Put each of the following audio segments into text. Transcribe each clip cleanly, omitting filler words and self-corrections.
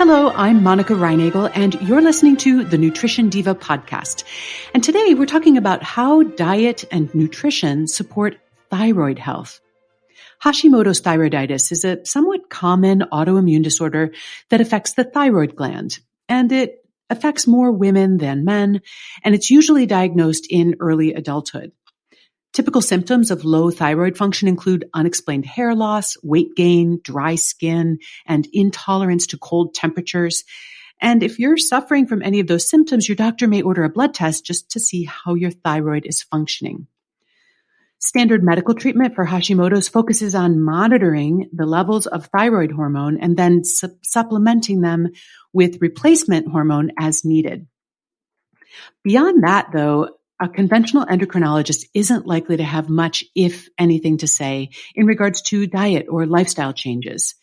Hello, I'm Monica Reinagel, and you're listening to the Nutrition Diva podcast. And today we're talking about how diet and nutrition support thyroid health. Hashimoto's thyroiditis is a somewhat common autoimmune disorder that affects the thyroid gland, and it affects more women than men, and it's usually diagnosed in early adulthood. Typical symptoms of low thyroid function include unexplained hair loss, weight gain, dry skin, and intolerance to cold temperatures. And if you're suffering from any of those symptoms, your doctor may order a blood test just to see how your thyroid is functioning. Standard medical treatment for Hashimoto's focuses on monitoring the levels of thyroid hormone and then supplementing them with replacement hormone as needed. Beyond that, though, a conventional endocrinologist isn't likely to have much, if anything, to say in regards to diet or lifestyle changes.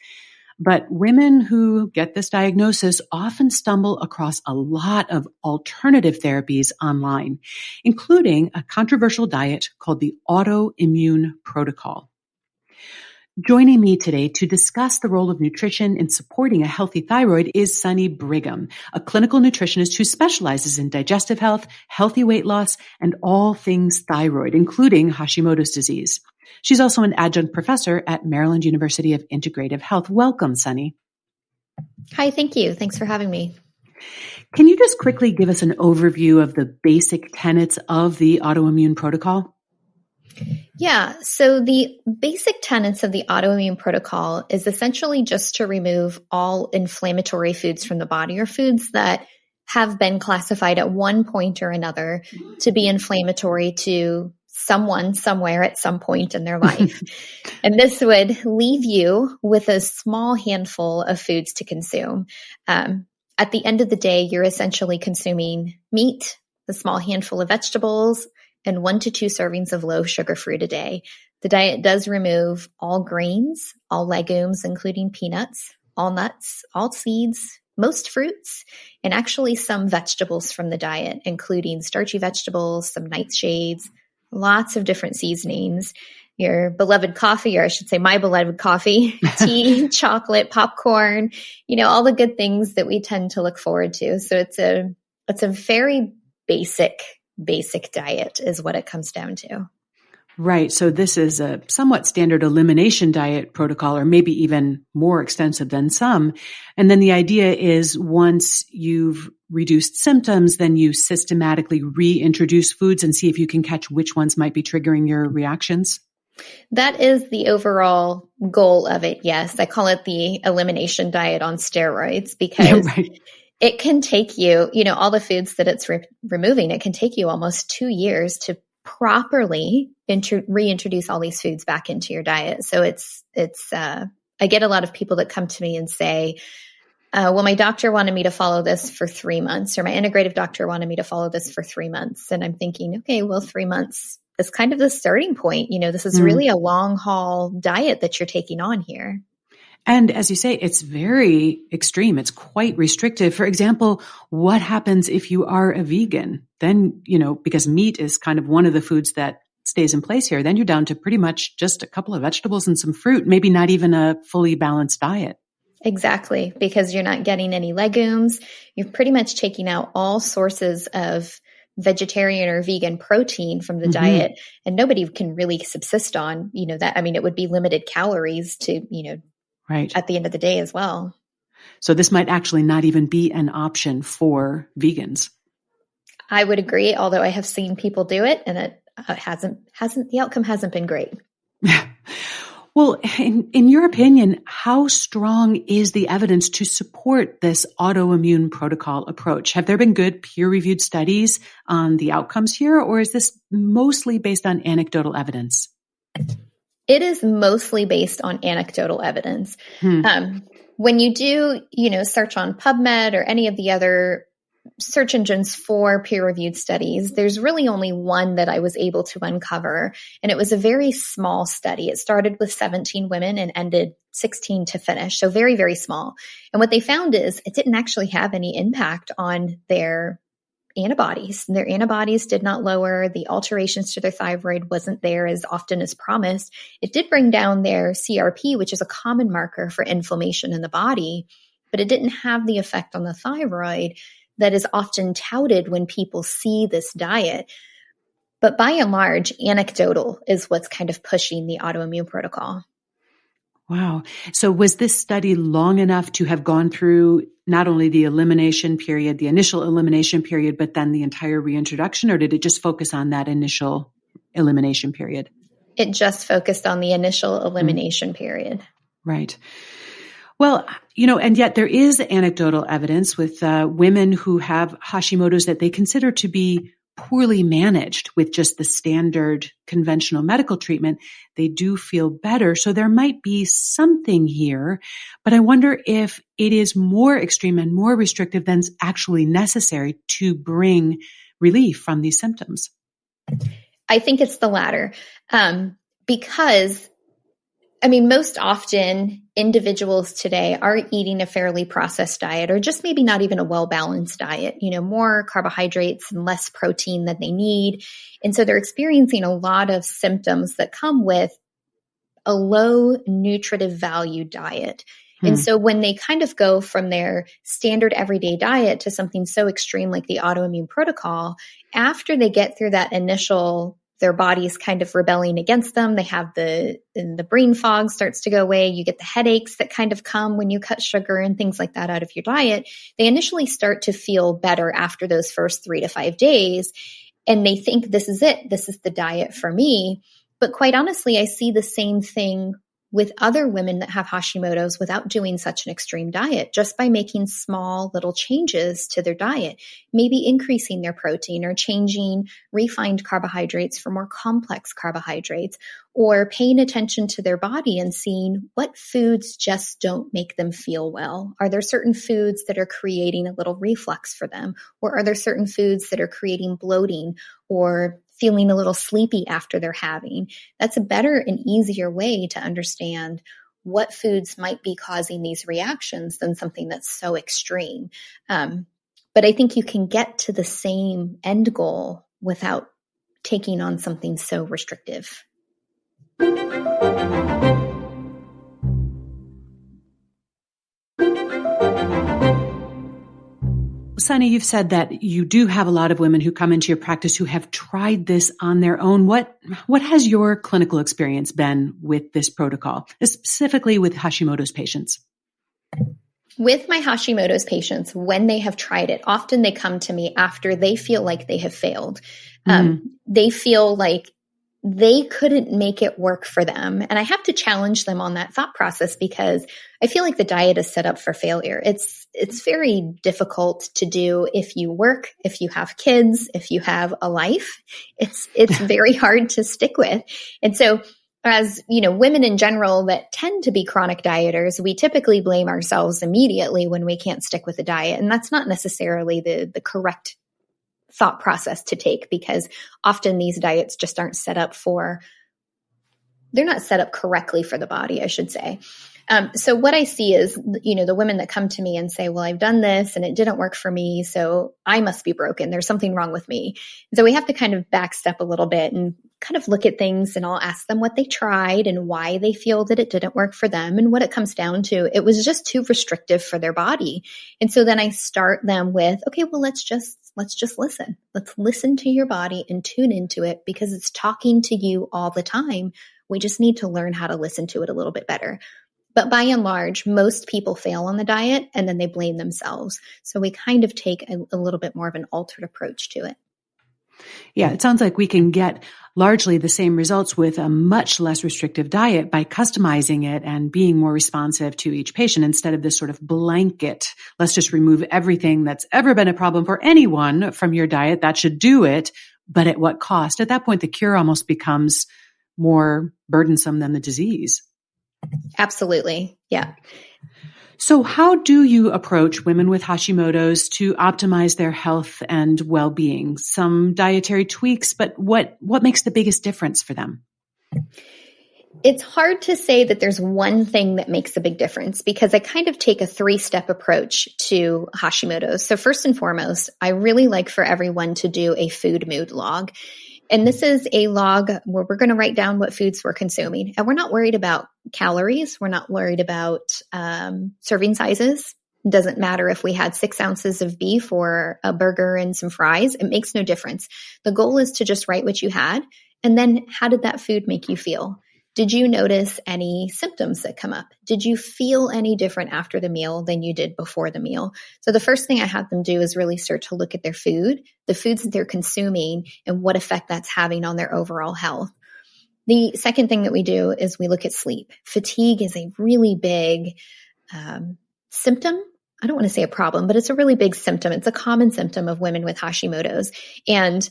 But women who get this diagnosis often stumble across a lot of alternative therapies online, including a controversial diet called the autoimmune protocol. Joining me today to discuss the role of nutrition in supporting a healthy thyroid is Sunny Brigham, a clinical nutritionist who specializes in digestive health, healthy weight loss, and all things thyroid, including Hashimoto's disease. She's also an adjunct professor at Maryland University of Integrative Health. Welcome, Sunny. Hi, thank you. Thanks for having me. Can you just quickly give us an overview of the basic tenets of the autoimmune protocol? Yeah, so the basic tenets of the autoimmune protocol is essentially just to remove all inflammatory foods from the body or foods that have been classified at one point or another to be inflammatory to someone somewhere at some point in their life. And this would leave you with a small handful of foods to consume. At the end of the day, you're essentially consuming meat, a small handful of vegetables, and 1 to 2 servings of low sugar fruit a day. The diet does remove all grains, all legumes, including peanuts, all nuts, all seeds, most fruits, and actually some vegetables from the diet, including starchy vegetables, some nightshades, lots of different seasonings, your beloved coffee, or I should say my beloved coffee, tea, chocolate, popcorn, all the good things that we tend to look forward to. So it's a very basic diet is what it comes down to. Right. So this is a somewhat standard elimination diet protocol, or maybe even more extensive than some. And then the idea is once you've reduced symptoms, then you systematically reintroduce foods and see if you can catch which ones might be triggering your reactions. That is the overall goal of it. Yes. I call it the elimination diet on steroids because it can take you, all the foods that it's removing, it can take you almost 2 years to properly reintroduce all these foods back into your diet. So I get a lot of people that come to me and say, well, my doctor wanted me to follow this for 3 months, or my integrative doctor wanted me to follow this for 3 months. And I'm thinking, okay, well, 3 months is kind of the starting point. This is really a long haul diet that you're taking on here. And as you say, it's very extreme. It's quite restrictive. For example, what happens if you are a vegan? Then, because meat is kind of one of the foods that stays in place here, then you're down to pretty much just a couple of vegetables and some fruit, maybe not even a fully balanced diet. Exactly, because you're not getting any legumes. You're pretty much taking out all sources of vegetarian or vegan protein from the diet, and nobody can really subsist on, that. I mean, it would be limited calories to, right at the end of the day as well. So this might actually not even be an option for vegans. I would agree, although I have seen people do it, and it the outcome hasn't been great. Well, in your opinion, how strong is the evidence to support this autoimmune protocol approach? Have there been good peer-reviewed studies on the outcomes here, or is this mostly based on anecdotal evidence? It is mostly based on anecdotal evidence. When you do, search on PubMed or any of the other search engines for peer-reviewed studies, there's really only one that I was able to uncover, and it was a very small study. It started with 17 women and ended 16 to finish, so very, very small. And what they found is it didn't actually have any impact on their antibodies. Their antibodies did not lower. The alterations to their thyroid wasn't there as often as promised. It did bring down their CRP, which is a common marker for inflammation in the body, but it didn't have the effect on the thyroid that is often touted when people see this diet. But by and large, anecdotal is what's kind of pushing the autoimmune protocol. Wow. So was this study long enough to have gone through not only the elimination period, the initial elimination period, but then the entire reintroduction, or did it just focus on that initial elimination period? It just focused on the initial elimination period. Right. Well, and yet there is anecdotal evidence with women who have Hashimoto's that they consider to be poorly managed with just the standard conventional medical treatment. They do feel better. So there might be something here, but I wonder if it is more extreme and more restrictive than's actually necessary to bring relief from these symptoms. I think it's the latter, because most often individuals today are eating a fairly processed diet, or just maybe not even a well-balanced diet, more carbohydrates and less protein than they need. And so they're experiencing a lot of symptoms that come with a low nutritive value diet. And so when they kind of go from their standard everyday diet to something so extreme like the autoimmune protocol, after they get through that initial, their body's kind of rebelling against them, they have the brain fog starts to go away. You get the headaches that kind of come when you cut sugar and things like that out of your diet. They initially start to feel better after those first 3 to 5 days. And they think, this is it. This is the diet for me. But quite honestly, I see the same thing with other women that have Hashimoto's without doing such an extreme diet, just by making small little changes to their diet, maybe increasing their protein or changing refined carbohydrates for more complex carbohydrates, or paying attention to their body and seeing what foods just don't make them feel well. Are there certain foods that are creating a little reflux for them? Or are there certain foods that are creating bloating or feeling a little sleepy after they're having? That's a better and easier way to understand what foods might be causing these reactions than something that's so extreme. But I think you can get to the same end goal without taking on something so restrictive. Sunny, you've said that you do have a lot of women who come into your practice who have tried this on their own. What has your clinical experience been with this protocol, specifically with Hashimoto's patients? With my Hashimoto's patients, when they have tried it, often they come to me after they feel like they have failed. They feel like they couldn't make it work for them. And I have to challenge them on that thought process, because I feel like the diet is set up for failure. It's very difficult to do if you work, if you have kids, if you have a life. It's very hard to stick with. And so, as women in general that tend to be chronic dieters, we typically blame ourselves immediately when we can't stick with a diet. And that's not necessarily the correct thought process to take, because often these diets just aren't set up they're not set up correctly for the body, I should say. So what I see is, the women that come to me and say, well, I've done this and it didn't work for me, so I must be broken. There's something wrong with me. So we have to kind of backstep a little bit and kind of look at things, and I'll ask them what they tried and why they feel that it didn't work for them. And what it comes down to, it was just too restrictive for their body. And so then I start them with, okay, well, let's just listen. Let's listen to your body and tune into it, because it's talking to you all the time. We just need to learn how to listen to it a little bit better. But by and large, most people fail on the diet and then they blame themselves. So we kind of take a little bit more of an altered approach to it. Yeah, it sounds like we can get largely the same results with a much less restrictive diet by customizing it and being more responsive to each patient, instead of this sort of blanket, let's just remove everything that's ever been a problem for anyone from your diet. That should do it, but at what cost? At that point, the cure almost becomes more burdensome than the disease. Absolutely. Yeah. So how do you approach women with Hashimoto's to optimize their health and well-being? Some dietary tweaks, but what makes the biggest difference for them? It's hard to say that there's one thing that makes a big difference, because I kind of take a 3-step approach to Hashimoto's. So first and foremost, I really like for everyone to do a food mood log. And this is a log where we're going to write down what foods we're consuming. And we're not worried about calories. We're not worried about serving sizes. It doesn't matter if we had 6 ounces of beef or a burger and some fries. It makes no difference. The goal is to just write what you had. And then how did that food make you feel? Did you notice any symptoms that come up? Did you feel any different after the meal than you did before the meal? So the first thing I had them do is really start to look at their food, the foods that they're consuming, and what effect that's having on their overall health. The second thing that we do is we look at sleep. Fatigue is a really big symptom. I don't want to say a problem, but it's a really big symptom. It's a common symptom of women with Hashimoto's. And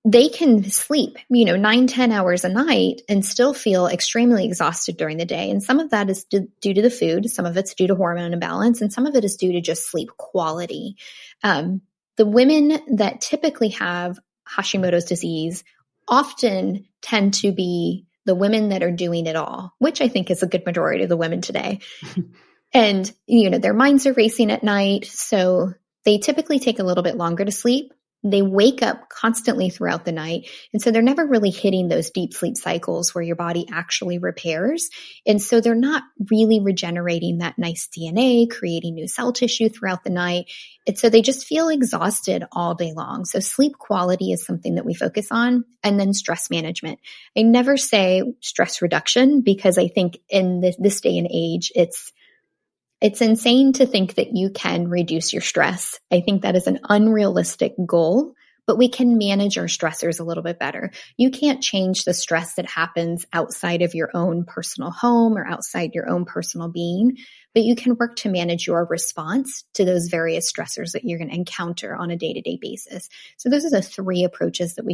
they can sleep, 9, 10 hours a night and still feel extremely exhausted during the day. And some of that is due to the food. Some of it's due to hormone imbalance, and some of it is due to just sleep quality. The women that typically have Hashimoto's disease often tend to be the women that are doing it all, which I think is a good majority of the women today. And, their minds are racing at night. So they typically take a little bit longer to sleep. They wake up constantly throughout the night. And so they're never really hitting those deep sleep cycles where your body actually repairs. And so they're not really regenerating that nice DNA, creating new cell tissue throughout the night. And so they just feel exhausted all day long. So sleep quality is something that we focus on. And then stress management. I never say stress reduction because I think in this day and age, it's insane to think that you can reduce your stress. I think that is an unrealistic goal, but we can manage our stressors a little bit better. You can't change the stress that happens outside of your own personal home or outside your own personal being, but you can work to manage your response to those various stressors that you're going to encounter on a day-to-day basis. So those are the 3 approaches that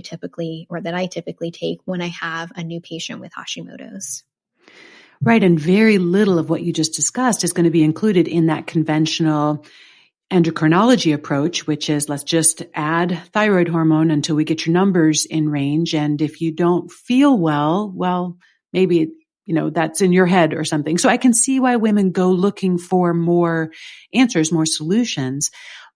I typically take when I have a new patient with Hashimoto's. Right. And very little of what you just discussed is going to be included in that conventional endocrinology approach, which is let's just add thyroid hormone until we get your numbers in range. And if you don't feel well, maybe, that's in your head or something. So I can see why women go looking for more answers, more solutions,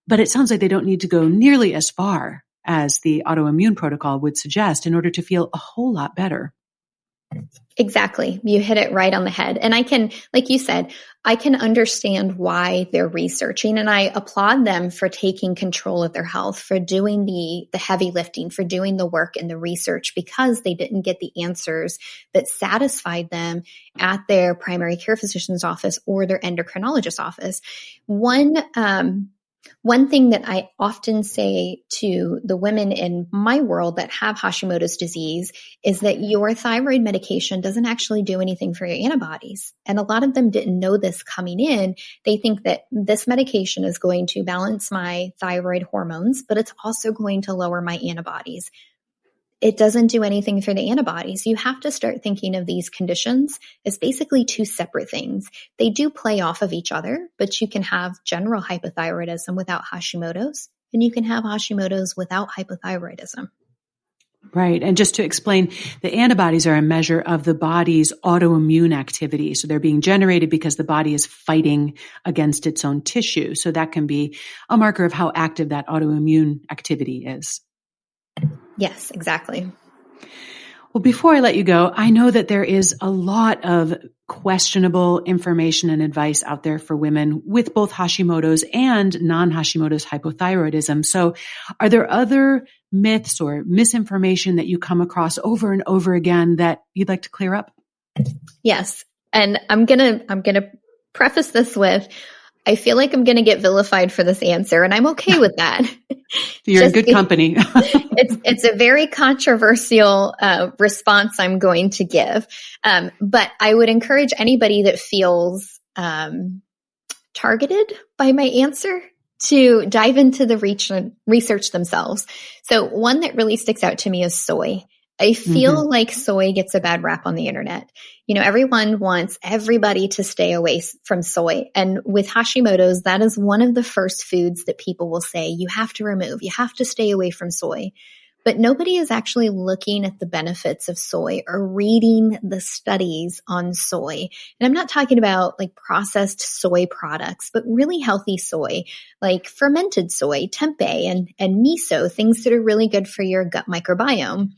but it sounds like they don't need to go nearly as far as the autoimmune protocol would suggest in order to feel a whole lot better. Exactly. You hit it right on the head. And I can, like you said, I can understand why they're researching, and I applaud them for taking control of their health, for doing the heavy lifting, for doing the work and the research, because they didn't get the answers that satisfied them at their primary care physician's office or their endocrinologist's office. One thing that I often say to the women in my world that have Hashimoto's disease is that your thyroid medication doesn't actually do anything for your antibodies. And a lot of them didn't know this coming in. They think that this medication is going to balance my thyroid hormones, but it's also going to lower my antibodies. It doesn't do anything for the antibodies. You have to start thinking of these conditions as basically 2 separate things. They do play off of each other, but you can have general hypothyroidism without Hashimoto's, and you can have Hashimoto's without hypothyroidism. Right. And just to explain, the antibodies are a measure of the body's autoimmune activity. So they're being generated because the body is fighting against its own tissue. So that can be a marker of how active that autoimmune activity is. Yes, exactly. Well, before I let you go, I know that there is a lot of questionable information and advice out there for women with both Hashimoto's and non-Hashimoto's hypothyroidism. So are there other myths or misinformation that you come across over and over again that you'd like to clear up? Yes. And I'm going to preface this with, I feel like I'm going to get vilified for this answer, and I'm okay with that. You're in good company. It's a very controversial response I'm going to give. But I would encourage anybody that feels targeted by my answer to dive into the research themselves. So one that really sticks out to me is soy. I feel like soy gets a bad rap on the internet. Everyone wants everybody to stay away from soy. And with Hashimoto's, that is one of the first foods that people will say, you have to remove, you have to stay away from soy. But nobody is actually looking at the benefits of soy or reading the studies on soy. And I'm not talking about like processed soy products, but really healthy soy, like fermented soy, tempeh, and miso, things that are really good for your gut microbiome.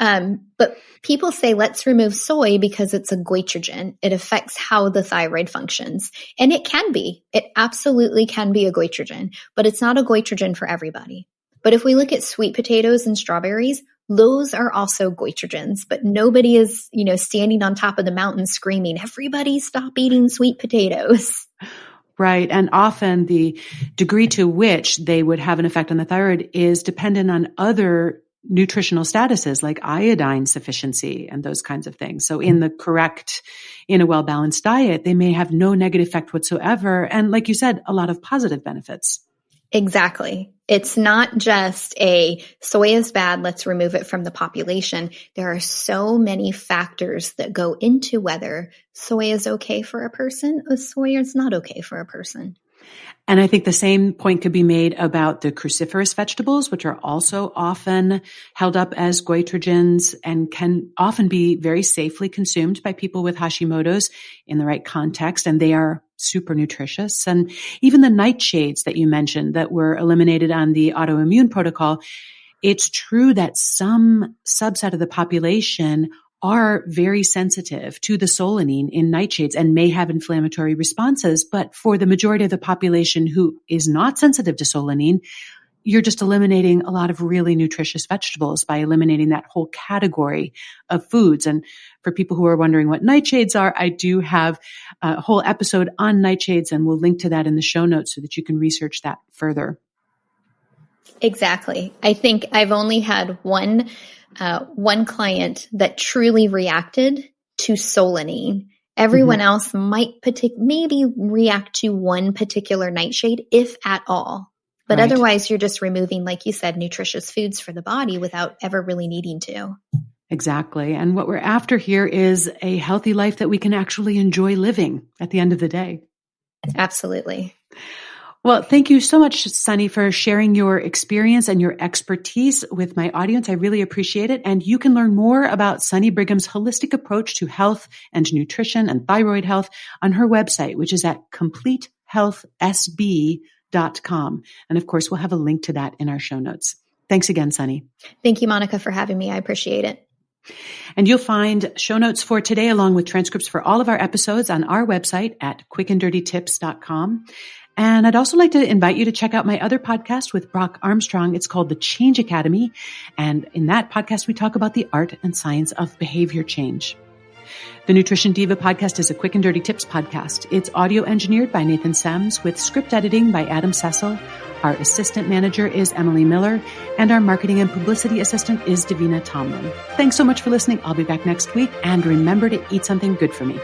But people say, let's remove soy because it's a goitrogen. It affects how the thyroid functions. And it can be. It absolutely can be a goitrogen, but it's not a goitrogen for everybody. But if we look at sweet potatoes and strawberries, those are also goitrogens, but nobody is, standing on top of the mountain screaming, everybody stop eating sweet potatoes. Right. And often the degree to which they would have an effect on the thyroid is dependent on other nutritional statuses like iodine sufficiency and those kinds of things. So in a well-balanced diet, they may have no negative effect whatsoever. And like you said, a lot of positive benefits. Exactly. It's not just a soy is bad, let's remove it from the population. There are so many factors that go into whether soy is okay for a person or soy is not okay for a person. And I think the same point could be made about the cruciferous vegetables, which are also often held up as goitrogens and can often be very safely consumed by people with Hashimoto's in the right context. And they are super nutritious. And even the nightshades that you mentioned that were eliminated on the autoimmune protocol, it's true that some subset of the population are very sensitive to the solanine in nightshades and may have inflammatory responses. But for the majority of the population who is not sensitive to solanine, you're just eliminating a lot of really nutritious vegetables by eliminating that whole category of foods. And for people who are wondering what nightshades are, I do have a whole episode on nightshades, and we'll link to that in the show notes so that you can research that further. Exactly. I think I've only had one client that truly reacted to solanine. Everyone else might maybe react to one particular nightshade, if at all. But otherwise, you're just removing, like you said, nutritious foods for the body without ever really needing to. Exactly. And what we're after here is a healthy life that we can actually enjoy living at the end of the day. Absolutely. Well, thank you so much, Sunny, for sharing your experience and your expertise with my audience. I really appreciate it. And you can learn more about Sunny Brigham's holistic approach to health and nutrition and thyroid health on her website, which is at CompleteHealthSB.com. And of course, we'll have a link to that in our show notes. Thanks again, Sunny. Thank you, Monica, for having me. I appreciate it. And you'll find show notes for today along with transcripts for all of our episodes on our website at quickanddirtytips.com. And I'd also like to invite you to check out my other podcast with Brock Armstrong. It's called The Change Academy. And in that podcast, we talk about the art and science of behavior change. The Nutrition Diva podcast is a quick and dirty tips podcast. It's audio engineered by Nathan Sems with script editing by Adam Cecil. Our assistant manager is Emily Miller, and our marketing and publicity assistant is Davina Tomlin. Thanks so much for listening. I'll be back next week, and remember to eat something good for me.